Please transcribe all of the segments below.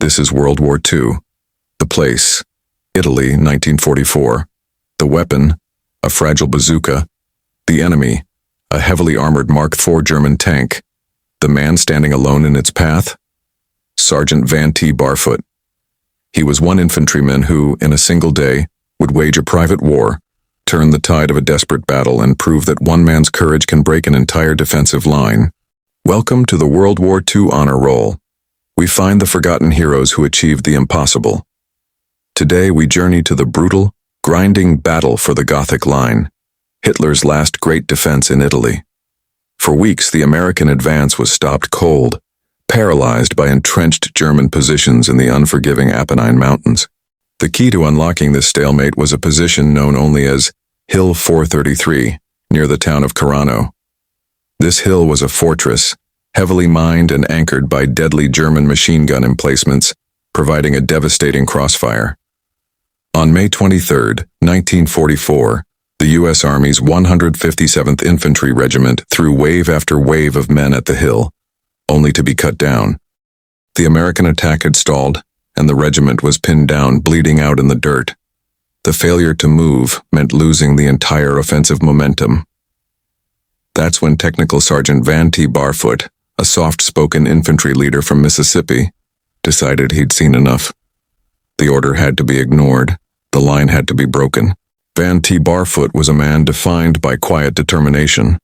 This is World War II. The place, Italy, 1944. The weapon, a fragile bazooka. The enemy, a heavily armored Mark IV German tank. The man standing alone in its path, Sergeant Van T. Barfoot. He was one infantryman who, in a single day, would wage a private war, turn the tide of a desperate battle, and prove that one man's courage can break an entire defensive line. Welcome to the World War II Honor Roll. We find the forgotten heroes who achieved the impossible. Today we journey to the brutal, grinding battle for the Gothic Line, Hitler's last great defense in Italy. For weeks the American advance was stopped cold, paralyzed by entrenched German positions in the unforgiving Apennine Mountains. The key to unlocking this stalemate was a position known only as Hill 433, near the town of Carano. This hill was a fortress, heavily mined and anchored by deadly German machine gun emplacements, providing a devastating crossfire. On May 23, 1944, the U.S. Army's 157th Infantry Regiment threw wave after wave of men at the hill, only to be cut down. The American attack had stalled, and the regiment was pinned down, bleeding out in the dirt. The failure to move meant losing the entire offensive momentum. That's when Technical Sergeant Van T. Barfoot, a soft-spoken infantry leader from Mississippi, decided he'd seen enough. The order had to be ignored. The line had to be broken. Van T. Barfoot was a man defined by quiet determination.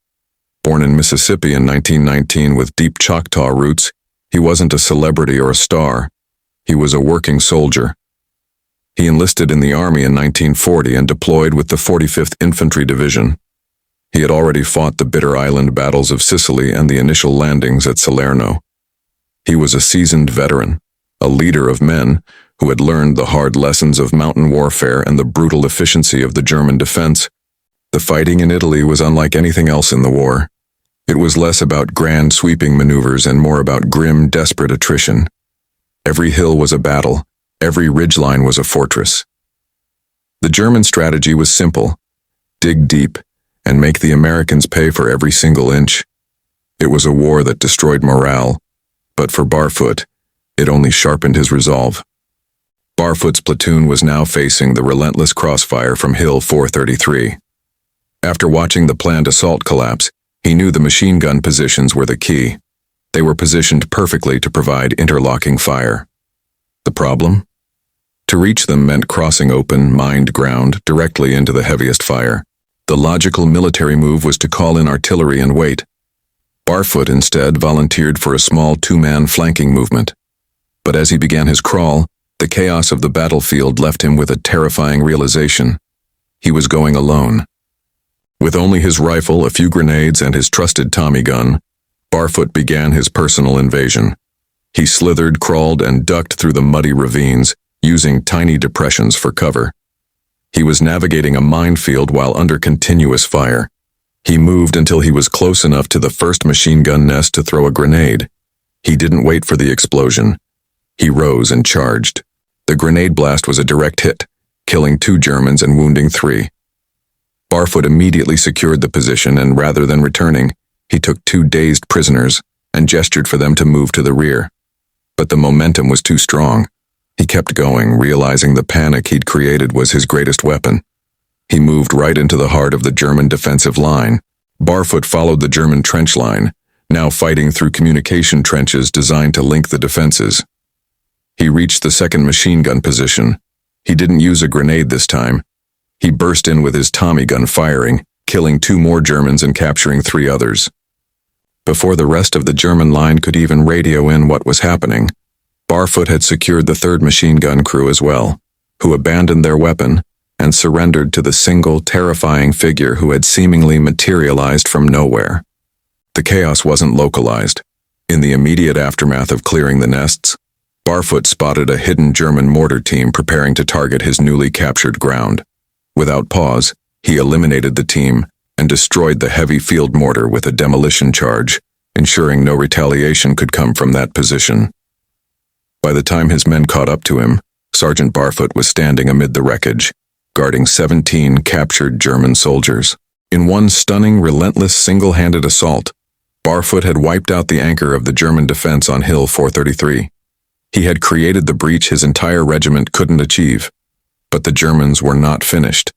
Born in Mississippi in 1919 with deep Choctaw roots, he wasn't a celebrity or a star. He was a working soldier. He enlisted in the Army in 1940 and deployed with the 45th Infantry Division. He had already fought the bitter island battles of Sicily and the initial landings at Salerno. He was a seasoned veteran, a leader of men who had learned the hard lessons of mountain warfare and the brutal efficiency of the German defense. The fighting in Italy was unlike anything else in the war. It was less about grand sweeping maneuvers and more about grim, desperate attrition. Every hill was a battle, every ridgeline was a fortress. The German strategy was simple: dig deep and make the Americans pay for every single inch. It was a war that destroyed morale, but for Barfoot, it only sharpened his resolve. Barfoot's platoon was now facing the relentless crossfire from Hill 433. After watching the planned assault collapse, he knew the machine gun positions were the key. They were positioned perfectly to provide interlocking fire. The problem? To reach them meant crossing open, mined ground directly into the heaviest fire. The logical military move was to call in artillery and wait. Barfoot instead volunteered for a small two-man flanking movement. But as he began his crawl, the chaos of the battlefield left him with a terrifying realization. He was going alone. With only his rifle, a few grenades, and his trusted Tommy gun, Barfoot began his personal invasion. He slithered, crawled, and ducked through the muddy ravines, using tiny depressions for cover. He was navigating a minefield while under continuous fire. He moved until he was close enough to the first machine gun nest to throw a grenade. He didn't wait for the explosion. He rose and charged. The grenade blast was a direct hit, killing 2 Germans and wounding 3. Barfoot immediately secured the position, and rather than returning, he took 2 dazed prisoners and gestured for them to move to the rear. But the momentum was too strong. He kept going, realizing the panic he'd created was his greatest weapon. He moved right into the heart of the German defensive line. Barfoot followed the German trench line, now fighting through communication trenches designed to link the defenses. He reached the second machine gun position. He didn't use a grenade this time. He burst in with his Tommy gun firing, killing 2 more Germans and capturing 3 others. Before the rest of the German line could even radio in what was happening, Barfoot had secured the 3rd machine gun crew as well, who abandoned their weapon and surrendered to the single terrifying figure who had seemingly materialized from nowhere. The chaos wasn't localized. In the immediate aftermath of clearing the nests, Barfoot spotted a hidden German mortar team preparing to target his newly captured ground. Without pause, he eliminated the team and destroyed the heavy field mortar with a demolition charge, ensuring no retaliation could come from that position. By the time his men caught up to him, Sergeant Barfoot was standing amid the wreckage, guarding 17 captured German soldiers. In one stunning, relentless, single-handed assault, Barfoot had wiped out the anchor of the German defense on Hill 433. He had created the breach his entire regiment couldn't achieve. But the Germans were not finished.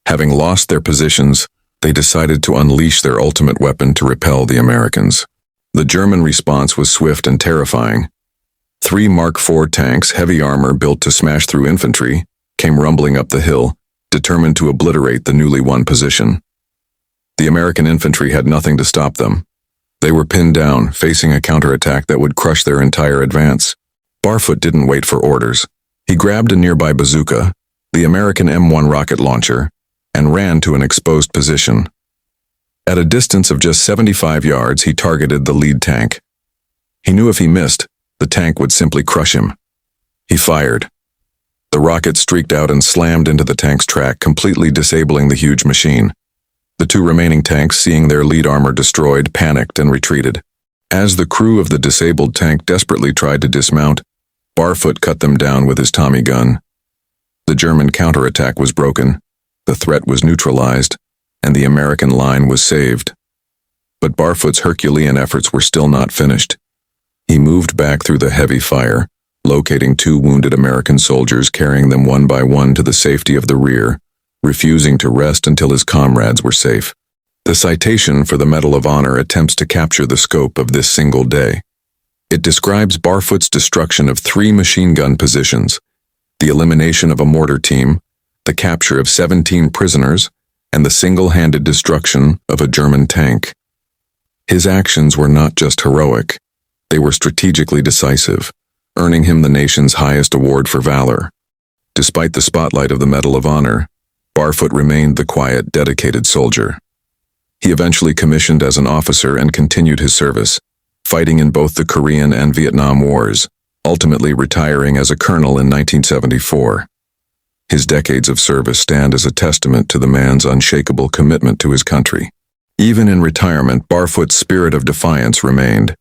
Having lost their positions, they decided to unleash their ultimate weapon to repel the Americans. The German response was swift and terrifying. 3 Mark IV tanks, heavy armor built to smash through infantry, came rumbling up the hill, determined to obliterate the newly won position. The American infantry had nothing to stop them. They were pinned down, facing a counterattack that would crush their entire advance. Barfoot didn't wait for orders. He grabbed a nearby bazooka, the American M1 rocket launcher, and ran to an exposed position. At a distance of just 75 yards, he targeted the lead tank. He knew if he missed, the tank would simply crush him. He fired. The rocket streaked out and slammed into the tank's track, completely disabling the huge machine. The 2 remaining tanks, seeing their lead armor destroyed, panicked and retreated. As the crew of the disabled tank desperately tried to dismount, Barfoot cut them down with his Tommy gun. The German counterattack was broken, the threat was neutralized, and the American line was saved. But Barfoot's Herculean efforts were still not finished. He moved back through the heavy fire, locating 2 wounded American soldiers, carrying them one by one to the safety of the rear, refusing to rest until his comrades were safe. The citation for the Medal of Honor attempts to capture the scope of this single day. It describes Barfoot's destruction of 3 machine gun positions, the elimination of a mortar team, the capture of 17 prisoners, and the single-handed destruction of a German tank. His actions were not just heroic, they were strategically decisive, earning him the nation's highest award for valor. Despite the spotlight of the Medal of Honor, Barfoot remained the quiet, dedicated soldier. He eventually commissioned as an officer and continued his service, fighting in both the Korean and Vietnam Wars, ultimately retiring as a colonel in 1974. His decades of service stand as a testament to the man's unshakable commitment to his country. Even in retirement, Barfoot's spirit of defiance remained.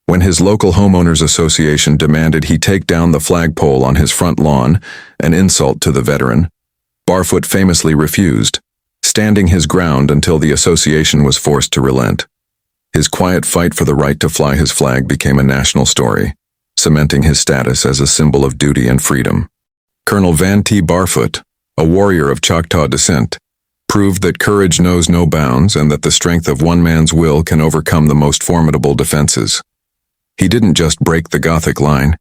When his local homeowners association demanded he take down the flagpole on his front lawn, an insult to the veteran, Barfoot famously refused, standing his ground until the association was forced to relent. His quiet fight for the right to fly his flag became a national story, cementing his status as a symbol of duty and freedom. Colonel Van T. Barfoot, a warrior of Choctaw descent, proved that courage knows no bounds and that the strength of one man's will can overcome the most formidable defenses. He didn't just break the Gothic Line.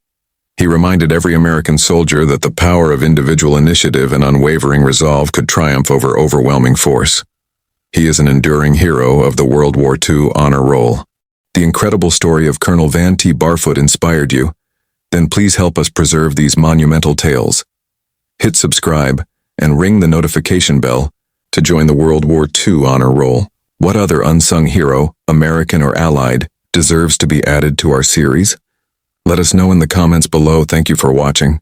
He reminded every American soldier that the power of individual initiative and unwavering resolve could triumph over overwhelming force. He is an enduring hero of the World War II honor roll. The incredible story of Colonel Van T. Barfoot inspired you? Then please help us preserve these monumental tales. Hit subscribe and ring the notification bell to join the World War II honor roll. What other unsung hero, American or Allied, deserves to be added to our series? Let us know in the comments below. Thank you for watching.